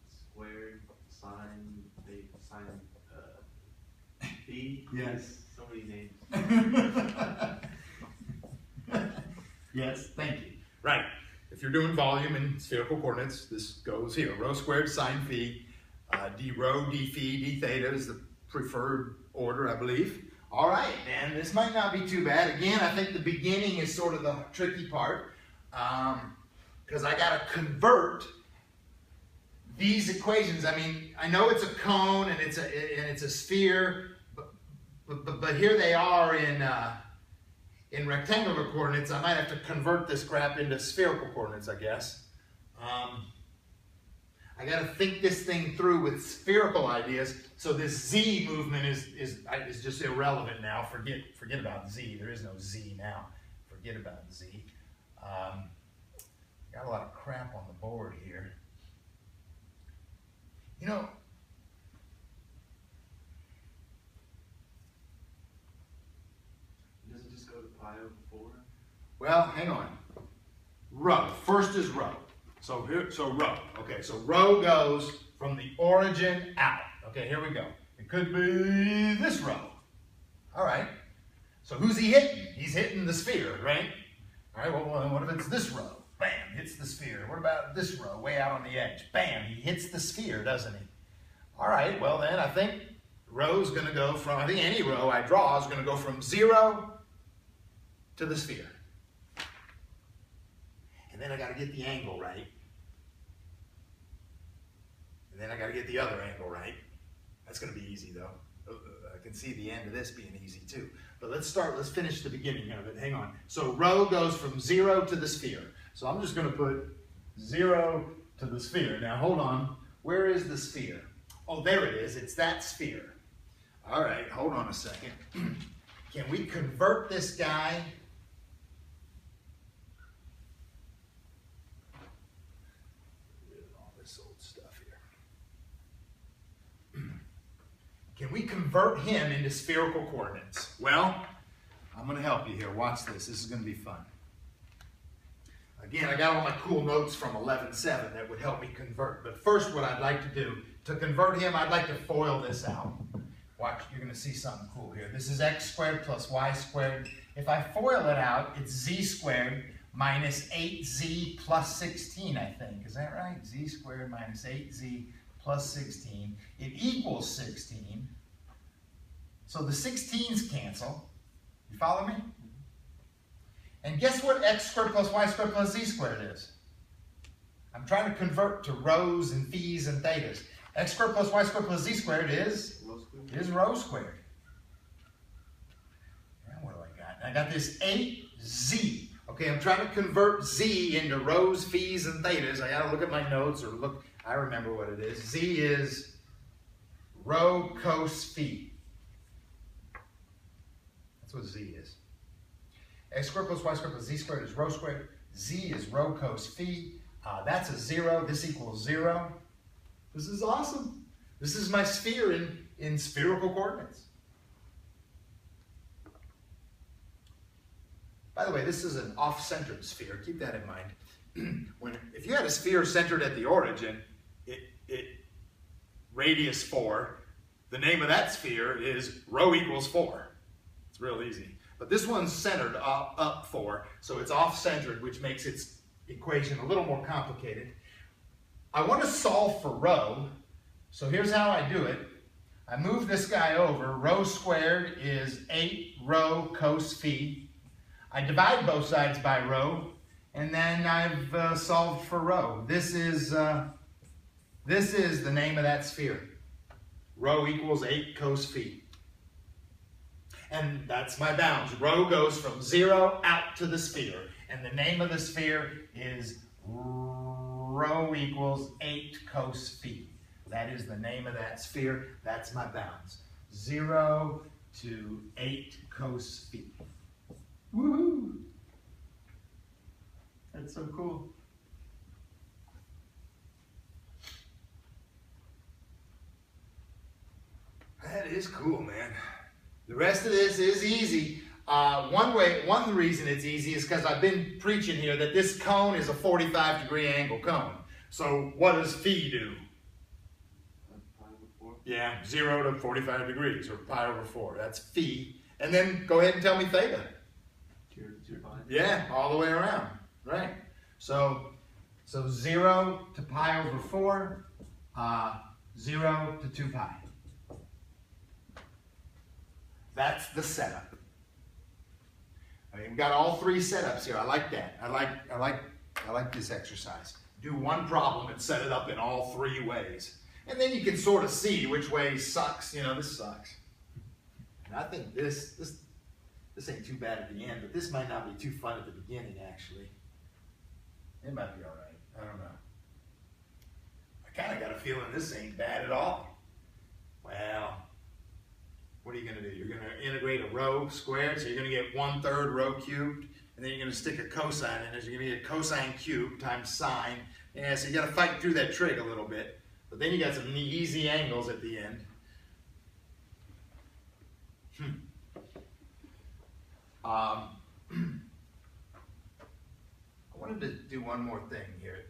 Speaker 2: Squared, sine, sine, phi.
Speaker 1: Yes.
Speaker 2: So many names.
Speaker 1: Yes, thank you. Right. If you're doing volume in spherical coordinates, this goes here. Rho squared sine phi. D rho, d phi, d theta is the preferred order, I believe. All right, and this might not be too bad. Again, I think the beginning is sort of the tricky part because I got to convert these equations. I mean, I know it's a cone and it's a sphere, but here they are in rectangular coordinates. I might have to convert this crap into spherical coordinates, I guess. I got to think this thing through with spherical ideas. So this z movement is just irrelevant now. Forget about z. There is no z now. Forget about z. Got a lot of crap on the board here. You know,
Speaker 2: Does it just go to pi over 4?
Speaker 1: well, hang on. Rho. First is rho. So rho. Okay, so rho goes from the origin out. Okay, here we go. It could be this rho. All right. So who's he hitting? He's hitting the sphere, right? All right, well, what if it's this rho? Bam, hits the sphere. What about this rho, way out on the edge? Bam, he hits the sphere, doesn't he? All right, well then, I think rho's going to go from, I think any rho I draw is going to go from 0 to the sphere. And then I got to get the angle right. And then I got to get the other angle right. That's going to be easy though. I can see the end of this being easy too. But let's finish the beginning of it. Hang on. So rho goes from 0 to the sphere. So I'm just going to put 0 to the sphere. Now hold on. Where is the sphere? Oh, there it is. It's that sphere. All right, hold on a second. Can we convert this guy? All this old stuff here. Can we convert him into spherical coordinates? Well, I'm going to help you here. Watch this. This is going to be fun. Again, I got all my cool notes from 11.7 that would help me convert. But first, what I'd like to do, to convert him, I'd like to FOIL this out. Watch, you're going to see something cool here. This is x squared plus y squared. If I FOIL it out, it's z squared minus 8z plus 16, I think. Is that right? Z squared minus 8z plus 16. It equals 16. So the 16s cancel. You follow me? And guess what x squared plus y squared plus z squared is? I'm trying to convert to rows and phis and thetas. X squared plus y squared plus z squared is rho squared. And what do I got? I got this 8z. Okay, I'm trying to convert z into rows, phis, and thetas. I got to look at my notes or look. I remember what it is. Z is rho cos phi. That's what z is. X squared plus y squared plus z squared is rho squared. Z is rho cos phi. That's a 0. This equals 0. This is awesome. This is my sphere in spherical coordinates. By the way, this is an off-centered sphere. Keep that in mind. If you had a sphere centered at the origin, it radius 4, the name of that sphere is rho equals 4. It's real easy. But this one's centered up 4, so it's off-centered, which makes its equation a little more complicated. I want to solve for rho, so here's how I do it. I move this guy over. Rho squared is 8 rho cos phi. I divide both sides by rho, and then I've solved for rho. This is the name of that sphere. Rho equals 8 cos phi. And that's my bounds. Rho goes from 0 out to the sphere. And the name of the sphere is rho equals 8 cos phi. That is the name of that sphere. That's my bounds. 0 to 8 cos phi. Woohoo! That's so cool. That is cool, man. The rest of this is easy. One reason it's easy is because I've been preaching here that this cone is a 45-degree angle cone. So what does phi do? Yeah, 0 to 45 degrees, or pi over 4. That's phi. And then go ahead and tell me theta. Yeah, all the way around. Right. So 0 to pi over 4, 0 to 2 pi. That's the setup. I mean, we've got all 3 setups here. I like that. I like this exercise. Do one problem and set it up in all 3 ways. And then you can sort of see which way sucks. You know, this sucks. And I think this ain't too bad at the end, but this might not be too fun at the beginning, actually. It might be all right. I don't know. I kind of got a feeling this ain't bad at all. Well, what are you going to do? You're going to integrate a rho squared, so you're going to get 1/3 rho cubed, and then you're going to stick a cosine in it. You're going to get cosine cubed times sine. Yeah, so you got to fight through that trig a little bit. But then you got some easy angles at the end. I wanted to do one more thing here.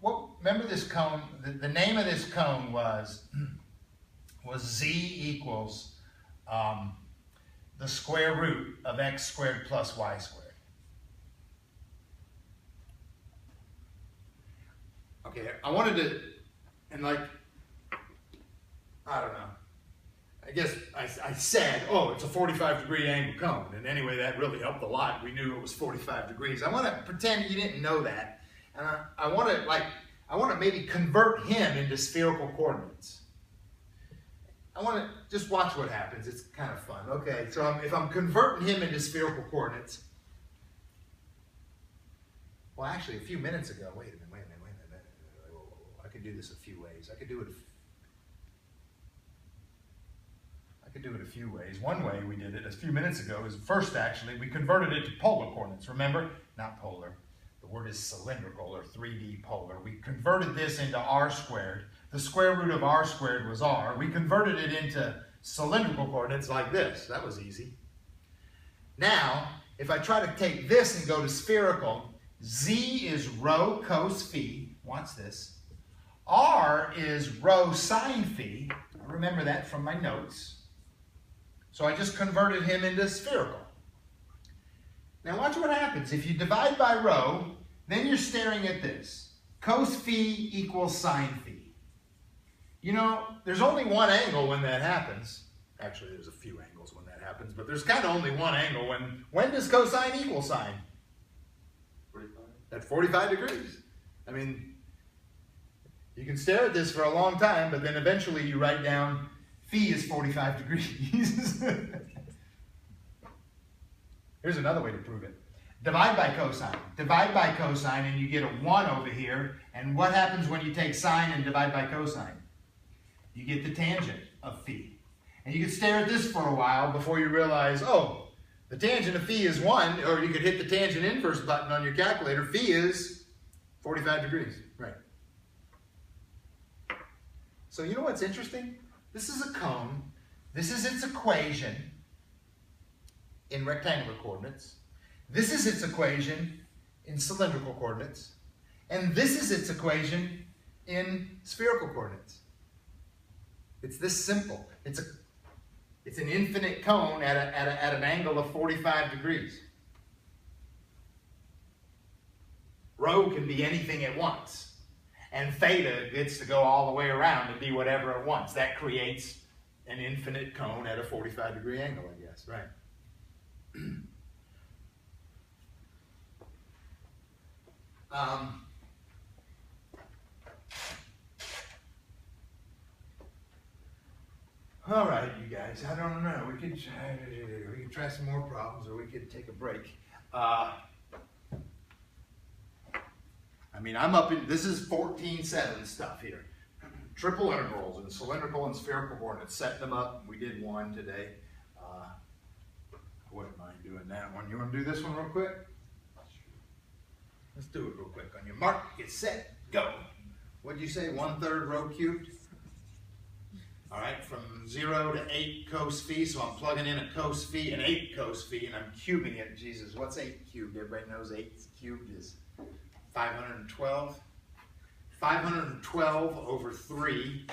Speaker 1: Remember this cone? The name of this cone was z equals the square root of x squared plus y squared. Okay, I wanted to, and like, I don't know. I guess I said, oh, it's a 45-degree angle cone. And anyway, that really helped a lot. We knew it was 45 degrees. I want to pretend you didn't know that. And I want to maybe convert him into spherical coordinates. I want to just watch what happens. It's kind of fun. Okay, so if I'm converting him into spherical coordinates, well, actually, a few minutes ago, wait a minute. I could do this a few ways. I could do it a few ways. One way we did it a few minutes ago is first, actually, we converted it to polar coordinates. Remember? Not polar. The word is cylindrical, or 3D polar. We converted this into r squared. The square root of r squared was r. We converted it into cylindrical coordinates like this. That was easy. Now, if I try to take this and go to spherical, Z is rho cos phi. Watch this. R is rho sine phi. I remember that from my notes. So I just converted him into spherical. Now watch what happens. If you divide by rho, then you're staring at this. Cos phi equals sine phi. You know, there's only one angle when that happens. Actually, there's a few angles when that happens, but there's kind of only one angle when does cosine equal sine?
Speaker 2: 45.
Speaker 1: At 45 degrees. I mean, you can stare at this for a long time, but then eventually you write down phi is 45 degrees. Here's another way to prove it. Divide by cosine. Divide by cosine and you get a 1 over here. And what happens when you take sine and divide by cosine? You get the tangent of phi. And you could stare at this for a while before you realize, oh, the tangent of phi is 1, or you could hit the tangent inverse button on your calculator. Phi is 45 degrees. Right. So you know what's interesting? This is a cone. This is its equation in rectangular coordinates. This is its equation in cylindrical coordinates. And this is its equation in spherical coordinates. It's this simple. It's an infinite cone at an angle of 45 degrees. Rho can be anything it wants. And theta gets to go all the way around and be whatever it wants. That creates an infinite cone at a 45-degree angle, I guess. Right. All right, you guys. I don't know. We could try some more problems, or we could take a break. I mean, I'm up in, this is 14-7 stuff here. Triple integrals in cylindrical and spherical coordinates. Setting them up. We did one today. I wouldn't mind doing that one. You want to do this one real quick? Let's do it real quick. On your mark, get set, go. What'd you say? 1/3 rho cubed? All right, from 0 to 8 cos phi, so I'm plugging in a cos phi, an 8 cos phi, and I'm cubing it. Jesus, what's 8 cubed? Everybody knows 8 cubed is 512. 512 over 3,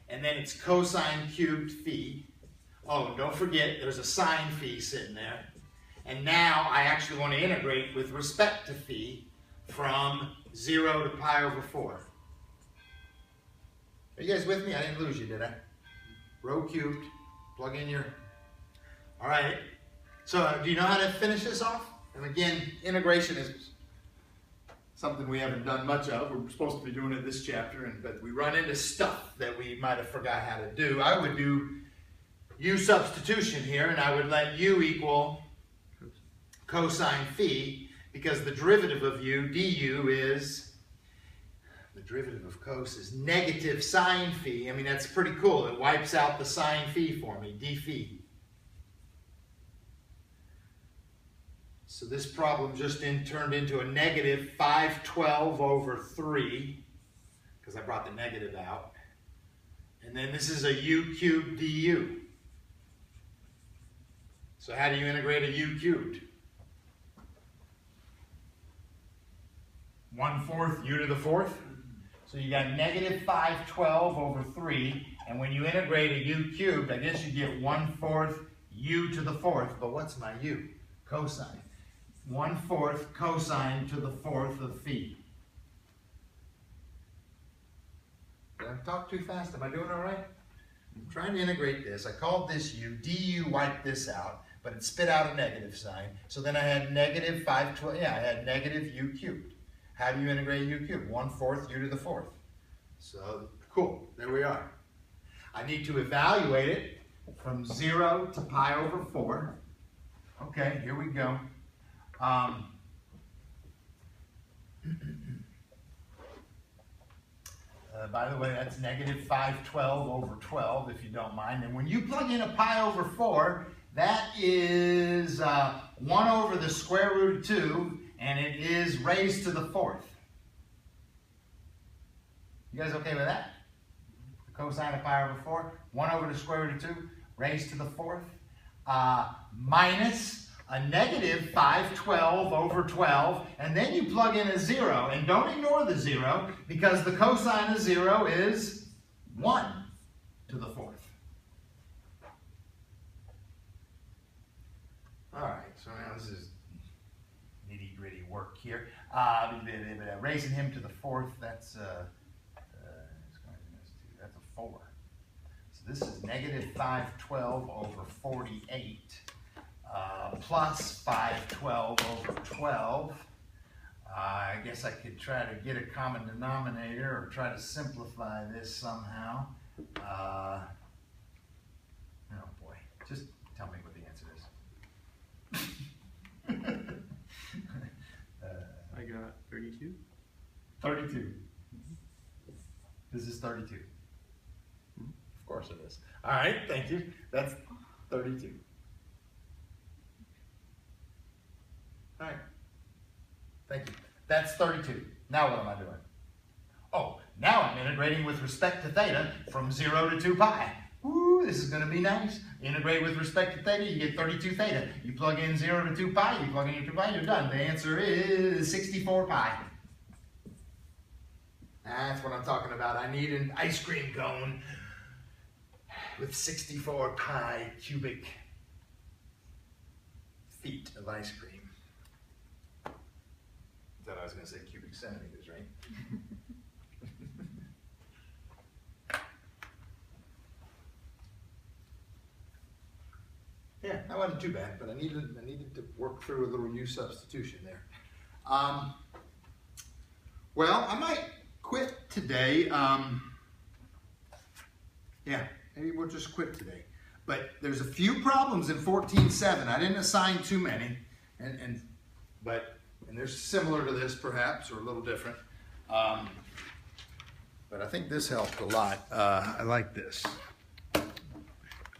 Speaker 1: and then it's cosine cubed phi. Oh, don't forget, there's a sine phi sitting there. And now I actually want to integrate with respect to phi from 0 to pi over 4. Are you guys with me? I didn't lose you, did I? Rho cubed, plug in your... All right, so do you know how to finish this off? And again, integration is something we haven't done much of. We're supposed to be doing it this chapter, but we run into stuff that we might have forgot how to do. I would do u substitution here, and I would let u equal cosine phi, because the derivative of u, du, is, the derivative of cos is negative sine phi. I mean, that's pretty cool. It wipes out the sine phi for me, d phi. So this problem just turned into a negative 512 over 3, because I brought the negative out. And then this is a u cubed du. So how do you integrate a u cubed? 1/4 u to the 4th. So you got negative 512 over 3. And when you integrate a u cubed, I guess you get 1/4 u to the 4th. But what's my u? Cosine. 1/4 cosine to the 4th of phi. Did I talk too fast? Am I doing all right? I'm trying to integrate this. I called this u. Du wiped this out, but it spit out a negative sign. So then I had negative 512. Yeah, I had negative u cubed. How do you integrate u cubed? 1/4 u to the 4th. So cool. There we are. I need to evaluate it from 0 to pi over 4. Okay, here we go. By the way, that's negative 512 over 12, if you don't mind. And when you plug in a pi over 4, that is 1 over the square root of 2, and it is raised to the 4th. You guys okay with that? The cosine of pi over 4, 1 over the square root of 2, raised to the 4th, minus a negative 512 over 12, and then you plug in a 0, and don't ignore the 0, because the cosine of 0 is 1 to the 4th. All right, so now this is nitty-gritty work here. Raising him to the 4th, that's a 4. So this is negative 512 over 48 plus 512 over 12. I guess I could try to get a common denominator or try to simplify this somehow. Oh boy, just tell me what the answer is.
Speaker 3: I got 32.
Speaker 1: 32. This is 32. Of course it is. All right, thank you. That's 32. All right. Thank you. That's 32. Now what am I doing? Oh, now I'm integrating with respect to theta from 0 to 2 pi. Woo, this is going to be nice. Integrate with respect to theta, you get 32 theta. You plug in 0 to 2 pi, you plug in your 2 pi, you're done. The answer is 64 pi. That's what I'm talking about. I need an ice cream cone with 64 pi cubic feet of ice cream. I thought I was going to say cubic centimeters, right? Yeah, that wasn't too bad, but I needed to work through a little U substitution there. Well, I might quit today. Yeah, maybe we'll just quit today. But there's a few problems in 14.7. I didn't assign too many, and they're similar to this perhaps, or a little different. But I think this helped a lot. I like this.